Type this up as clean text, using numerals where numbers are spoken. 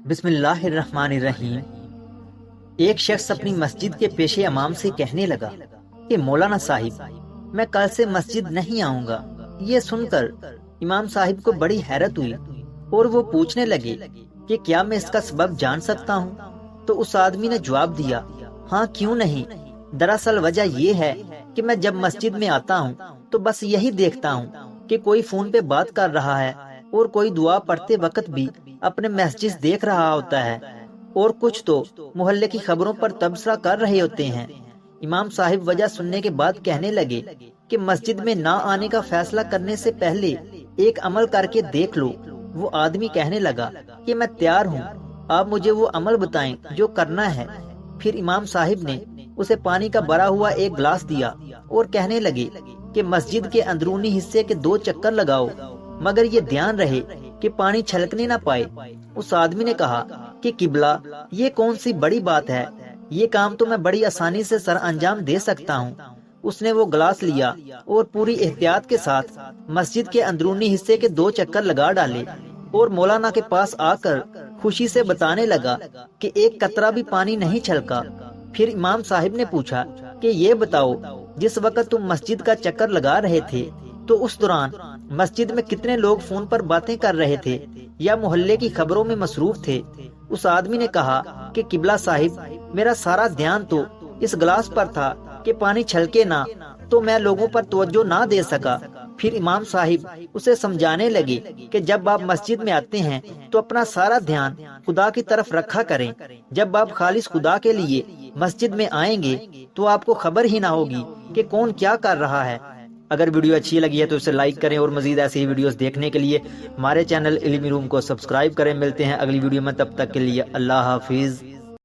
بسم اللہ الرحمن الرحیم۔ ایک شخص اپنی مسجد کے پیش امام سے کہنے لگا کہ مولانا صاحب، میں کل سے مسجد نہیں آؤں گا۔ یہ سن کر امام صاحب کو بڑی حیرت ہوئی اور وہ پوچھنے لگے کہ کیا میں اس کا سبب جان سکتا ہوں؟ تو اس آدمی نے جواب دیا، ہاں کیوں نہیں، دراصل وجہ یہ ہے کہ میں جب مسجد میں آتا ہوں تو بس یہی دیکھتا ہوں کہ کوئی فون پہ بات کر رہا ہے اور کوئی دعا پڑھتے وقت بھی اپنے میسجز دیکھ رہا ہوتا ہے، اور کچھ تو محلے کی خبروں پر تبصرہ کر رہے ہوتے ہیں۔ امام صاحب وجہ سننے کے بعد کہنے لگے کہ مسجد میں نہ آنے کا فیصلہ کرنے سے پہلے ایک عمل کر کے دیکھ لو۔ وہ آدمی کہنے لگا کہ میں تیار ہوں، آپ مجھے وہ عمل بتائیں جو کرنا ہے۔ پھر امام صاحب نے اسے پانی کا بھرا ہوا ایک گلاس دیا اور کہنے لگے کہ مسجد کے اندرونی حصے کے 2 چکر لگاؤ، مگر یہ دھیان رہے کہ پانی چھلکنے نہ پائے۔ اس آدمی نے کہا کہ قبلہ، یہ کون سی بڑی بات ہے، یہ کام تو میں بڑی آسانی سے سر انجام دے سکتا ہوں۔ اس نے وہ گلاس لیا اور پوری احتیاط کے ساتھ مسجد کے اندرونی حصے کے 2 چکر لگا ڈالے اور مولانا کے پاس آ کر خوشی سے بتانے لگا کہ ایک قطرہ بھی پانی نہیں چھلکا۔ پھر امام صاحب نے پوچھا کہ یہ بتاؤ، جس وقت تم مسجد کا چکر لگا رہے تھے تو اس دوران مسجد میں کتنے لوگ فون پر باتیں کر رہے تھے یا محلے کی خبروں میں مصروف تھے؟ اس آدمی نے کہا کہ قبلہ صاحب، میرا سارا دھیان تو اس گلاس پر تھا کہ پانی چھلکے نہ، تو میں لوگوں پر توجہ نہ دے سکا۔ پھر امام صاحب اسے سمجھانے لگے کہ جب آپ مسجد میں آتے ہیں تو اپنا سارا دھیان خدا کی طرف رکھا کریں۔ جب آپ خالص خدا کے لیے مسجد میں آئیں گے تو آپ کو خبر ہی نہ ہوگی کہ کون کیا کر رہا ہے۔ اگر ویڈیو اچھی لگی ہے تو اسے لائک کریں اور مزید ایسی ویڈیوز دیکھنے کے لیے ہمارے چینل علمی روم کو سبسکرائب کریں۔ ملتے ہیں اگلی ویڈیو میں، تب تک کے لیے اللہ حافظ۔